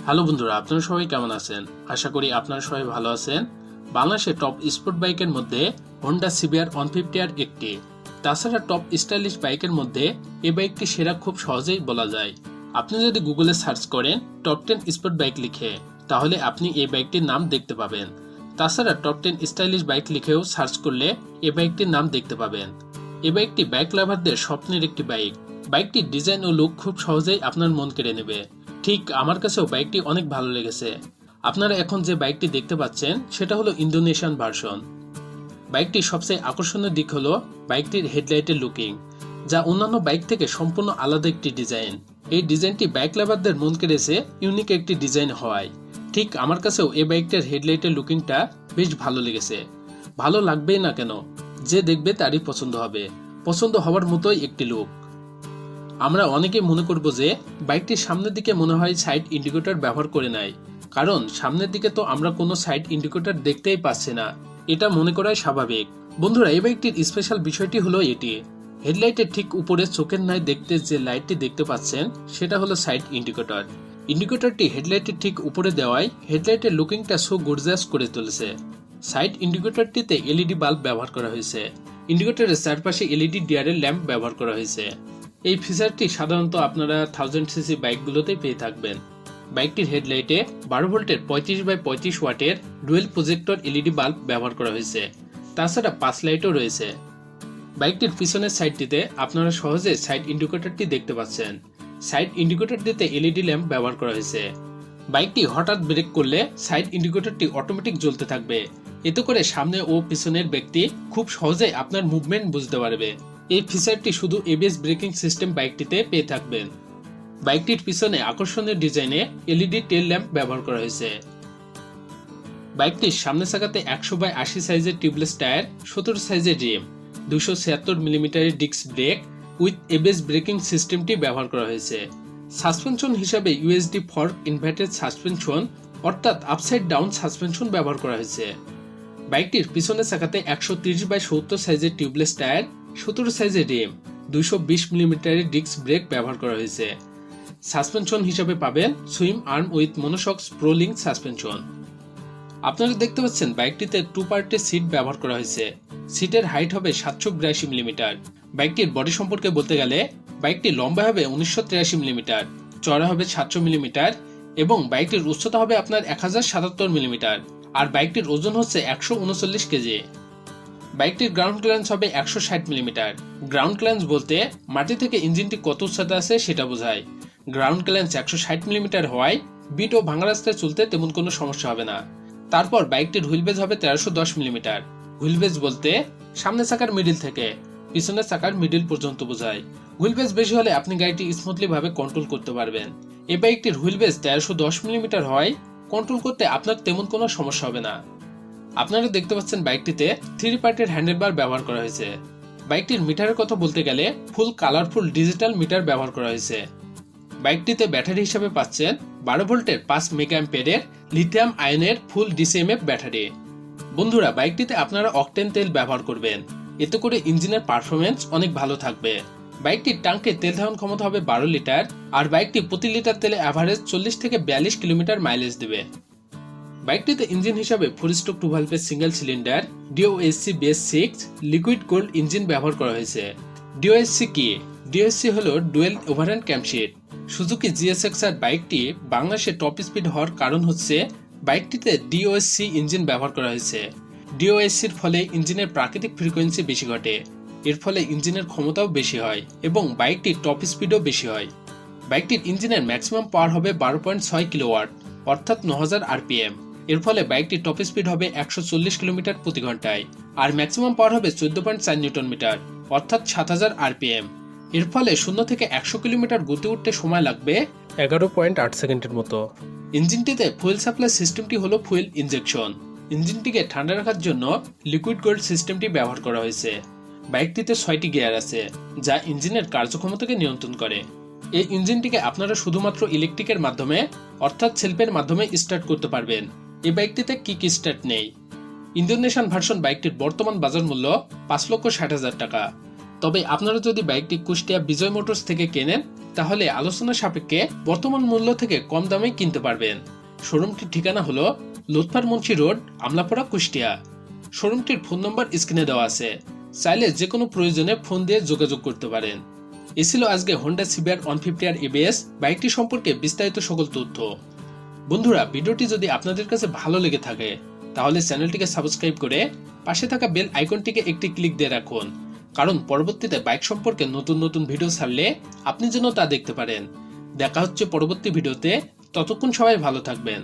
Hello বন্ধুরা, আপনারা সবাই কেমন আছেন? আশা করি আপনারা সবাই ভালো আছেন। বাংলাদেশের টপ স্পোর্ট বাইকের মধ্যে হোন্ডা সিবিআর 150R একটি। তাছাড়া টপ স্টাইলিশ বাইকের মধ্যে এই বাইকটি সেরা খুব সহজেই বলা যায়। আপনি যদি গুগলে সার্চ করেন টপ 10 স্পোর্ট বাইক লিখে, তাহলে আপনি এই বাইকটির নাম দেখতে পাবেন। তাছাড়া টপ 10 স্টাইলিশ বাইক লিখেও সার্চ করলে এই বাইকটির নাম দেখতে পাবেন। এই বাইকটি বাইক লাভারদের স্বপ্নের একটি বাইক। বাইকটির ডিজাইন ও লুক খুব সহজেই আপনার মন কেড়ে নেবে। ঠিক আমার কাছেও বাইকটি অনেক ভালো লেগেছে। আপনারা এখন যে বাইকটি দেখতে পাচ্ছেন সেটা হলো ইন্দোনেশিয়ান ভার্সন। বাইকটির সবচেয়ে আকর্ষণীয় দিক হলো বাইকটির হেডলাইটের লুকিং, যা অন্যান্য বাইক থেকে সম্পূর্ণ আলাদা একটি ডিজাইন। এই ডিজাইনটি বাইক লাভারদের মন কেড়েছে ইউনিক একটি ডিজাইন হওয়ায়। ঠিক আমার কাছেও এই বাইকটার হেডলাইটের লুকিংটা বেশ ভালো লেগেছে। ভালো লাগবেই না কেন, যে দেখবে তারই পছন্দ হবে। পছন্দ হওয়ার মতোই একটি লুক। আমরা অনেকে মনে করব যে বাইকটির সামনের দিকে মনে হয় সাইড ইন্ডিকেটর ব্যবহার করে নাই, কারণ সামনের দিকে তো আমরা কোনো সাইড ইন্ডিকেটর দেখতেই পাচ্ছি না। এটা মনে করাই স্বাভাবিক। বন্ধুরা, এই বাইকটির স্পেশাল বিষয়টি হলো এটি, হেডলাইটের ঠিক উপরে চোখের নয় দেখতে যে লাইটটি দেখতে পাচ্ছেন সেটা হলো সাইড ইন্ডিকেটর। ইন্ডিকেটরটি হেডলাইটের ঠিক উপরে দেওয়ায় হেডলাইটের লুকিংটা সো গর্জিয়াস করে তুলেছে। সাইড ইন্ডিকেটরটিতে এলইডি বাল্ব ব্যবহার করা হয়েছে। ইন্ডিকেটরের চারপাশে এলইডি ডিআরএল ল্যাম্প ব্যবহার করা হয়েছে। এই ফিচারটি সাধারণত আপনারা 1000cc বাইকগুলোতে পেয়ে থাকবেন। বাইকটির হেডলাইটে 12 ভোল্টের 35x35 ওয়াটের ডুয়েল প্রজেক্টর এলইডি বাল্ব ব্যবহার করা হয়েছে। তাছাড়া 5 লাইটও রয়েছে। বাইকটির পিছনের সাইডটিতে আপনারা সহজে সাইড ইন্ডিকেটরটি দেখতে পাচ্ছেন। সাইড ইন্ডিকেটর দিতে এলইডি ল্যাম্প ব্যবহার করা হয়েছে। বাইকটি হঠাৎ ব্রেক করলে সাইড ইন্ডিকেটরটি অটোমেটিক জ্বলতে থাকবে। এতে করে সামনে ও পিছনের ব্যক্তি খুব সহজে আপনার মুভমেন্ট বুঝতে পারবে। এই ফিচারটি শুধু এবিএস ব্রেকিং সিস্টেম বাইকটিতে পেয়ে থাকবেন। বাইকটির পিছনে আকর্ষণীয় ডিজাইনে এলইডি টেল ল্যাম্প ব্যবহার করা হয়েছে। বাইকটির সামনের চাকাতে 100/80 সাইজের টিউবলেস টায়ার, 17 সাইজের রিম, 276 মিলিমিটারের disc brake with ABS braking সিস্টেমটি ব্যবহার করা হয়েছে। সাসপেনশন হিসাবে ইউএসডি ফর্ক ইনভার্টেড সাসপেনশন অর্থাৎ আপসাইড ডাউন সাসপেনশন ব্যবহার করা হয়েছে। বাইকটির পিছনের চাকাতে 130/70 সাইজের টিউবলেস টায়ার, 17 সাইজের রিম, 220 মিলিমিটারের ডিস্ক ব্রেক ব্যবহার করা হয়েছে। সাসপেনশন হিসাবে পাবেন swingarm with monoshocks pro link suspension. আপনারা দেখতে পাচ্ছেন বাইকটিতে 2 পার্টের সিট ব্যবহার করা হয়েছে। সিটের হাইট হবে 782 মিলিমিটার। বাইকটির বডি সম্পর্কে বলতে গেলে বাইকটি লম্বা হবে 1983 মিলিমিটার, চড়া হবে 700 মিলিমিটার এবং বাইকটির উচ্চতা হবে আপনার 1077 মিলিমিটার। আর বাইকটির ওজন হচ্ছে 139 কেজি। বাইকটির গ্রাউন্ড ক্লিয়ারেন্স হবে 160 মিলিমিটার। গ্রাউন্ড ক্লিয়ারেন্স বলতে মাটি থেকে ইঞ্জিনটি কত উচ্চতা আছে সেটা বোঝায়। গ্রাউন্ড ক্লিয়ারেন্স 160 মিলিমিটার হওয়ায় বিট ও ভাঙা রাস্তায় চলতে তেমন কোনো সমস্যা হবে না। তারপর বাইকটির হুইল বেজ হবে 1310 মিলিমিটার। হুইল বেজ বলতে সামনের চাকার মিডিল থেকে পিছনের চাকার মিডিল পর্যন্ত বোঝায়। হুইল বেজ বেশি হলে আপনি গাড়িটি স্মুথলি ভাবে কন্ট্রোল করতে পারবেন। এই বাইকটির হুইল বেজ 1310 মিলিমিটার হওয়ায় কন্ট্রোল করতে আপনার তেমন কোনো সমস্যা হবে না। আপনারা দেখতে পাচ্ছেন বাইকটিতে 3 পার্টের হ্যান্ডেলবার ব্যবহার করা হয়েছে। বাইকটির মিটারের কথা বলতে গেলে ফুল কালারফুল ডিজিটাল মিটার ব্যবহার করা হয়েছে। বাইকটিতে ব্যাটারি হিসাবে পাচ্ছেন 12 ভোল্টের 5 মেগা অ্যাম্পিয়ারের লিথিয়াম আয়নের ফুল ডিসিএমএফ ব্যাটারি। বন্ধুরা, বাইকটিতে আপনারা অকটেন তেল ব্যবহার করবেন, এতে করে ইঞ্জিনের পারফরমেন্স অনেক ভালো থাকবে। বাইকটির ট্যাঙ্কে তেল ধারণ ক্ষমতা হবে 12 লিটার আর বাইকটি প্রতি লিটার তেলে অ্যাভারেজ 40 থেকে 42 কিলোমিটার মাইলেজ দেবে। বাইকটিতে ইঞ্জিন হিসাবে 4 স্ট্রোক 2 ভালভের single cylinder DOSC base 6 liquid cooled engine ব্যবহার করা হয়েছে। DOSC কি? DOSC হলো ডুয়েল ওভারহ্যান্ড ক্যামশিট। সুজুকি GSX-R বাইকটি বাংলাদেশে টপ স্পিড হওয়ার কারণ হচ্ছে বাইকটিতে DOSC ইঞ্জিন ব্যবহার করা হয়েছে। DOSCর ফলে ইঞ্জিনের প্রাকৃতিক ফ্রিকোয়েন্সি বেশি ঘটে। এর ফলে ইঞ্জিনের ক্ষমতাও বেশি হয় এবং বাইকটির টপ স্পিডও বেশি হয়। বাইকটির ইঞ্জিনের ম্যাক্সিমাম পাওয়ার হবে 12.6 কিলোওয়াট অর্থাৎ 9000 RPM। এর ফলে বাইকটির টপ স্পিড হবে 140 কিলোমিটার প্রতি ঘন্টায় আর ম্যাক্সিমাম পাওয়ার হবে 14.4 নিউটন মিটার অর্থাৎ 7000 RPM। এর ফলে 0 থেকে 100 কিলোমিটার গতি উঠতে সময় লাগবে 11.8 সেকেন্ডের মতো। ইঞ্জিনটিতে ফুয়েল সাপ্লাই সিস্টেমটি হলো ফুয়েল ইনজেকশন। ইঞ্জিনটিকে ঠান্ডা রাখার জন্য লিকুইড গোল্ড সিস্টেমটি ব্যবহার করা হয়েছে। বাইকটিতে 6টি গিয়ার আছে যা ইঞ্জিনের কার্যক্ষমতাকে নিয়ন্ত্রণ করে। এই ইঞ্জিনটিকে আপনারা শুধুমাত্র ইলেকট্রিকের মাধ্যমে অর্থাৎ সেলফের মাধ্যমে স্টার্ট করতে পারবেন। এই বাইকটিতে কিক স্টার্ট নেই। ইন্দোনেশিয়ান ভার্সন বাইকটির বর্তমান বাজার মূল্য 5,60,000 টাকা। তবে আপনারা যদি বাইকটি কুষ্টিয়া বিজয় মোটরস থেকে কেনেন তাহলে আলোচনা সাপেক্ষে বর্তমান মূল্য থেকে কম দামে কিনতে পারবেন। শোরুমটির ঠিকানা হলো লোৎফার মুন্সি রোড, আমলাপড়া, কুষ্টিয়া। শোরুমটির ফোন নম্বর স্ক্রিনে দেওয়া আছে, চাইলে যে কোনো প্রয়োজনে ফোন দিয়ে যোগাযোগ করতে পারেন। এ ছিল আজকে হোন্ডা সিবিআর 150R ABS বাইকটি সম্পর্কে বিস্তারিত সকল তথ্য। বন্ধুরা, ভিডিওটি যদি আপনাদের কাছে ভালো লেগে থাকে তাহলে চ্যানেলটিকে সাবস্ক্রাইব করে পাশে থাকা বেল আইকনটিকে একটি ক্লিক দিয়ে রাখুন, কারণ পরবর্তীতে বাইক সম্পর্কে নতুন নতুন ভিডিও ছাড়লে আপনি যেন তা দেখতে পারেন। দেখা হচ্ছে পরবর্তী ভিডিওতে, ততক্ষণ সবাই ভালো থাকবেন।